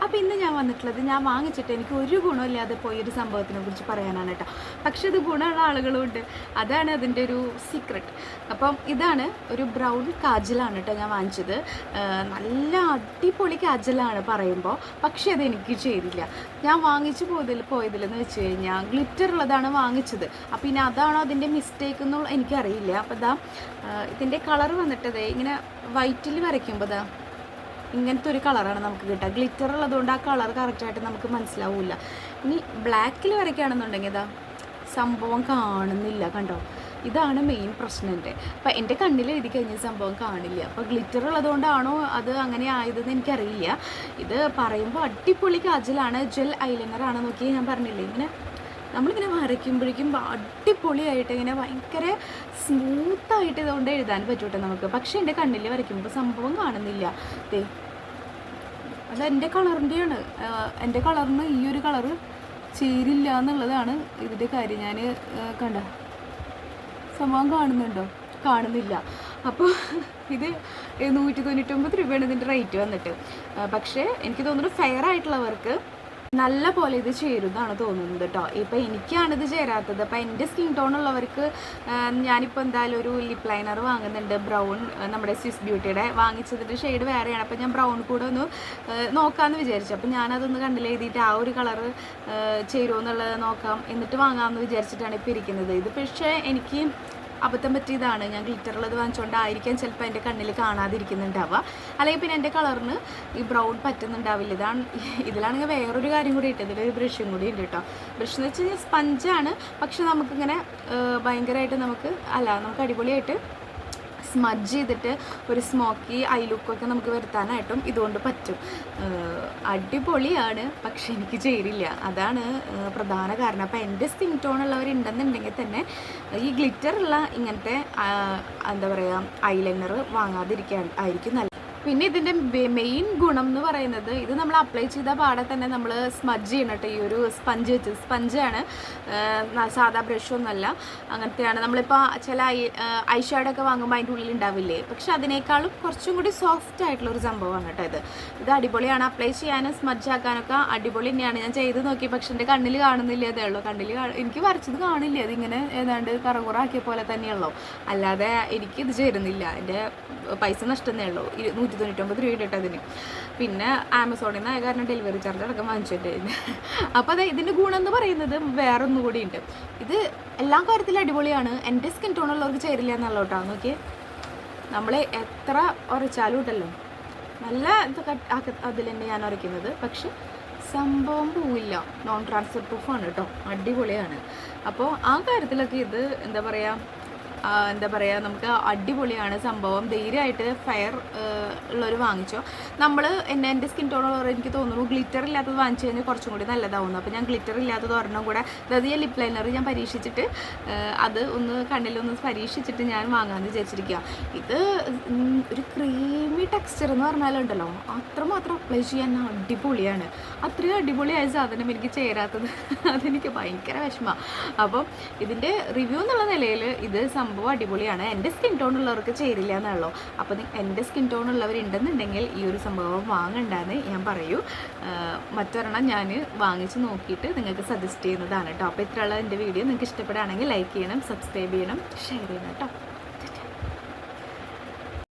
അപ്പോൾ ഇന്ന് ഞാൻ വന്നിട്ടുള്ളത് ഞാൻ വാങ്ങിച്ചിട്ട് എനിക്ക് ഒരു ഗുണമില്ലാതെ പോയൊരു സംഭവത്തിനെ കുറിച്ച് പറയാനാണ് കേട്ടോ. പക്ഷെ ഇത് ഗുണമുള്ള ആളുകളുണ്ട്, അതാണ് അതിൻ്റെ ഒരു സീക്രട്ട്. അപ്പം ഇതാണ് ഒരു ബ്രൗൺ കാജലാണ് കേട്ടോ ഞാൻ വാങ്ങിച്ചത്. നല്ല അടിപൊളി കാജലാണ് പറയുമ്പോൾ, പക്ഷേ അതെനിക്ക് ചെയ്തില്ല. ഞാൻ വാങ്ങിച്ചു പോയതിലെന്ന് വെച്ച് കഴിഞ്ഞാൽ ഗ്ലിറ്റർ ഉള്ളതാണ് വാങ്ങിച്ചത്. അപ്പോൾ ഇനി അതാണോ അതിൻ്റെ മിസ്റ്റേക്ക് എന്നുള്ള എനിക്കറിയില്ല. അപ്പോൾ ഇതിൻ്റെ കളർ വന്നിട്ടത് ഇങ്ങനെ വൈറ്റിൽ വരയ്ക്കുമ്പോൾ ഇങ്ങനത്തെ ഒരു കളറാണ് നമുക്ക് കിട്ടുക. ഗ്ലിറ്റർ ഉള്ളതുകൊണ്ട് ആ കളർ കറക്റ്റായിട്ട് നമുക്ക് മനസ്സിലാവില്ല. ഇനി ബ്ലാക്കിൽ വരയ്ക്കുകയാണെന്നുണ്ടെങ്കിൽ സംഭവം കാണുന്നില്ല, കണ്ടോ? ഇതാണ് മെയിൻ പ്രശ്നം എൻ്റെ. അപ്പം എൻ്റെ കണ്ണിൽ എഴുതി കഴിഞ്ഞ സംഭവം കാണില്ല. അപ്പോൾ ഗ്ലിറ്റർ ഉള്ളതുകൊണ്ടാണോ അത് അങ്ങനെ ആയതെന്ന് എനിക്കറിയില്ല. ഇത് പറയുമ്പോൾ അടിപൊളി കാജലാണ്, ജെൽ ഐലൈനറാണ്. നോക്കി, ഞാൻ പറഞ്ഞില്ലേ, ഇങ്ങനെ നമ്മളിങ്ങനെ വരയ്ക്കുമ്പോഴേക്കും അടിപൊളിയായിട്ട് ഇങ്ങനെ ഭയങ്കര സ്മൂത്തായിട്ട് ഇതുകൊണ്ട് എഴുതാൻ പറ്റൂട്ടെ നമുക്ക്. പക്ഷേ എൻ്റെ കണ്ണിൽ വരയ്ക്കുമ്പോൾ സംഭവം കാണുന്നില്ല. അത് എൻ്റെ കളറിൻ്റെയാണ്. എൻ്റെ കളറിന് ഈ ഒരു കളറ് ചേരില്ല എന്നുള്ളതാണ് ഇതിൻ്റെ കാര്യം. ഞാൻ കണ്ട സംഭവം കാണുന്നുണ്ടോ? കാണുന്നില്ല. അപ്പോൾ ഇത് 199 രൂപയാണ് ഇതിൻ്റെ റേറ്റ് വന്നിട്ട്. പക്ഷേ എനിക്ക് തോന്നുന്നു ഫെയർ ആയിട്ടുള്ളവർക്ക് നല്ല പോലെ ഇത് ചേരുന്നതാണ് തോന്നുന്നത് കേട്ടോ. ഇപ്പം എനിക്കാണിത് ചേരാത്തത്. അപ്പം എൻ്റെ സ്കിൻ ടോൺ ഉള്ളവർക്ക് ഞാനിപ്പോൾ എന്തായാലും ഒരു ലിപ് ലൈനർ വാങ്ങുന്നുണ്ട്, ബ്രൗൺ, നമ്മുടെ സ്വിസ് ബ്യൂട്ടിയുടെ. വാങ്ങിച്ചതിൻ്റെ ഷെയ്ഡ് വേറെയാണ്. അപ്പം ഞാൻ ബ്രൗൺ കൂടെ ഒന്ന് നോക്കാമെന്ന് വിചാരിച്ചു. അപ്പം ഞാനതൊന്ന് കണ്ണിലെഴുതിയിട്ട് ആ ഒരു കളറ് ചേരുമോ എന്നുള്ളത് നോക്കാം, എന്നിട്ട് വാങ്ങാമെന്ന് വിചാരിച്ചിട്ടാണ് ഇപ്പോൾ ഇരിക്കുന്നത്. ഇത് പക്ഷേ എനിക്ക് അബദ്ധം പറ്റിയതാണ്. ഞാൻ ഗ്ലിറ്ററുള്ളത് വാങ്ങിച്ചുകൊണ്ടായിരിക്കാം ചിലപ്പോൾ എൻ്റെ കണ്ണിൽ കാണാതിരിക്കുന്നുണ്ടാവുക. അല്ലെങ്കിൽ പിന്നെ എൻ്റെ കളറിന് ഈ ബ്രൗൺ പറ്റുന്നുണ്ടാവില്ല. ഇതിലാണെങ്കിൽ വേറൊരു കാര്യം കൂടി ഇട്ടത്, ഇതിലൊരു ബ്രഷും കൂടി ഉണ്ട് കേട്ടോ. ബ്രഷ് എന്ന് വെച്ച് കഴിഞ്ഞാൽ സ്പഞ്ചാണ്, പക്ഷെ നമുക്കിങ്ങനെ ഭയങ്കരമായിട്ട് നമുക്ക് അടിപൊളിയായിട്ട് സ്മഡ്ജ് ചെയ്തിട്ട് ഒരു സ്മോക്കി ഐ ലുക്കൊക്കെ നമുക്ക് വരുത്താനായിട്ടും ഇതുകൊണ്ട് പറ്റും. അടിപൊളിയാണ്, പക്ഷെ എനിക്ക് ചേരില്ല. അതാണ് പ്രധാന കാരണം. അപ്പോൾ എൻ്റെ സ്കിൻ ടോൺ ഉള്ളവരുണ്ടെന്നുണ്ടെങ്കിൽ തന്നെ ഈ ഗ്ലിറ്ററുള്ള ഇങ്ങനത്തെ എന്താ പറയുക ഐലൈനർ വാങ്ങാതിരിക്കാൻ ആയിരിക്കും നല്ലത്. പിന്നെ ഇതിൻ്റെ മെയിൻ ഗുണം എന്ന് പറയുന്നത്, ഇത് നമ്മൾ അപ്ലൈ ചെയ്ത പാടെ തന്നെ നമ്മൾ സ്മഡ്ജ് ചെയ്യണം കേട്ടോ. ഈ ഒരു സ്പഞ്ച് വെച്ച്, സ്പഞ്ചാണ്, സാധാ ബ്രഷൊന്നുമല്ല, അങ്ങനത്തെയാണ്. നമ്മളിപ്പോൾ ചില ഐ ഷാഡൊക്കെ വാങ്ങുമ്പോൾ അതിൻ്റെ ഉള്ളിൽ ഉണ്ടാവില്ലേ, പക്ഷെ അതിനേക്കാളും കുറച്ചും കൂടി സോഫ്റ്റ് ആയിട്ടുള്ളൊരു സംഭവമാണ് കേട്ടോ ഇത് അടിപൊളിയാണ്. അപ്ലൈ ചെയ്യാനും സ്മഡ്ജ് ആക്കാനൊക്കെ അടിപൊളി തന്നെയാണ്. ഞാൻ ചെയ്ത് നോക്കി, പക്ഷെ എൻ്റെ കണ്ണിൽ കാണുന്നില്ല. അതേ ഉള്ളൂ, എനിക്ക് വരച്ചത് കാണില്ല. അതിങ്ങനെ ഏതാണ്ട് കറകുറാക്കിയ പോലെ തന്നെയുള്ളൂ, അല്ലാതെ എനിക്കിത് ചേരുന്നില്ല. എൻ്റെ പൈസ നഷ്ടമേ ഉള്ളൂ. 199 രൂപ ഇട്ടിട്ട് അതിന്. പിന്നെ ആമസോണിൽ നിന്ന് ആയ കാരണം ഡെലിവറി ചാർജ് അടക്കം വാങ്ങിച്ചിട്ടുണ്ട്. അപ്പോൾ അത് ഇതിൻ്റെ ഗുണം എന്ന് പറയുന്നത് വേറൊന്നും കൂടി ഉണ്ട്. ഇത് എല്ലാ കാര്യത്തിലും അടിപൊളിയാണ്. എൻ്റെ സ്കിൻ ടോണുള്ളവർക്ക് ചേരില്ല എന്നുള്ള കേട്ടോ. നോക്കിയേ, നമ്മൾ എത്ര ഉരച്ചാലും ഉണ്ടല്ലോ, നല്ല അതിൽ തന്നെ ഞാൻ ഉരയ്ക്കുന്നത്, പക്ഷെ സംഭവം പോവില്ല. നോൺ ട്രാൻസ്ഫർ പ്രൂഫാണ് കേട്ടോ, അടിപൊളിയാണ്. അപ്പോൾ ആ കാര്യത്തിലൊക്കെ ഇത് എന്താ പറയുക നമുക്ക് അടിപൊളിയാണ് സംഭവം. ധൈര്യമായിട്ട് ഫെയർ ഉള്ളവർ വാങ്ങിച്ചോ. എൻ്റെ സ്കിൻ ടോണുള്ളവർ എനിക്ക് തോന്നുന്നു ഗ്ലിറ്റർ ഇല്ലാത്തത് വാങ്ങിച്ചു കഴിഞ്ഞാൽ കുറച്ചും കൂടി നല്ലതാവുന്നു. അപ്പോൾ ഞാൻ ഗ്ലിറ്റർ ഇല്ലാത്തത് ഒരെണ്ണം കൂടെ, അതായത് ഈ ലിപ് ലൈനർ ഞാൻ പരീക്ഷിച്ചിട്ട് അത് ഒന്ന് കണ്ണിലൊന്ന് പരീക്ഷിച്ചിട്ട് ഞാൻ വാങ്ങാമെന്ന് വിചാരിച്ചിരിക്കുക. ഇത് ഒരു ക്രീമി ടെക്സ്ചർ എന്ന് പറഞ്ഞാലുണ്ടല്ലോ, അത്രമാത്രം അപ്ലൈ ചെയ്യാൻ അടിപൊളിയാണ്. അത്രയും അടിപൊളിയായ സാധനം എനിക്ക് ചേരാത്തത് അതെനിക്ക് ഭയങ്കര വിഷമമാണ്. അപ്പം ഇതിൻ്റെ റിവ്യൂ എന്നുള്ള നിലയിൽ ഇത് സംഭവം അടിപൊളിയാണ്. എൻ്റെ സ്കിൻ ടോൺ ഉള്ളവർക്ക് ചേരില്ല എന്നുള്ളൂ. അപ്പോൾ എൻ്റെ സ്കിൻ ടോൺ ഉള്ളവരുണ്ടെന്നുണ്ടെങ്കിൽ ഈ ഒരു സംഭവം വാങ്ങണ്ടെന്ന് ഞാൻ പറയൂ. മറ്റൊരെണ്ണം ഞാൻ വാങ്ങിച്ച് നോക്കിയിട്ട് നിങ്ങൾക്ക് സജസ്റ്റ് ചെയ്യുന്നതാണ് കേട്ടോ. അപ്പോൾ ഇത്രയുള്ള എൻ്റെ വീഡിയോ നിങ്ങൾക്ക് ഇഷ്ടപ്പെടുകയാണെങ്കിൽ ലൈക്ക് ചെയ്യണം, സബ്സ്ക്രൈബ് ചെയ്യണം, ഷെയർ ചെയ്യണം കേട്ടോ.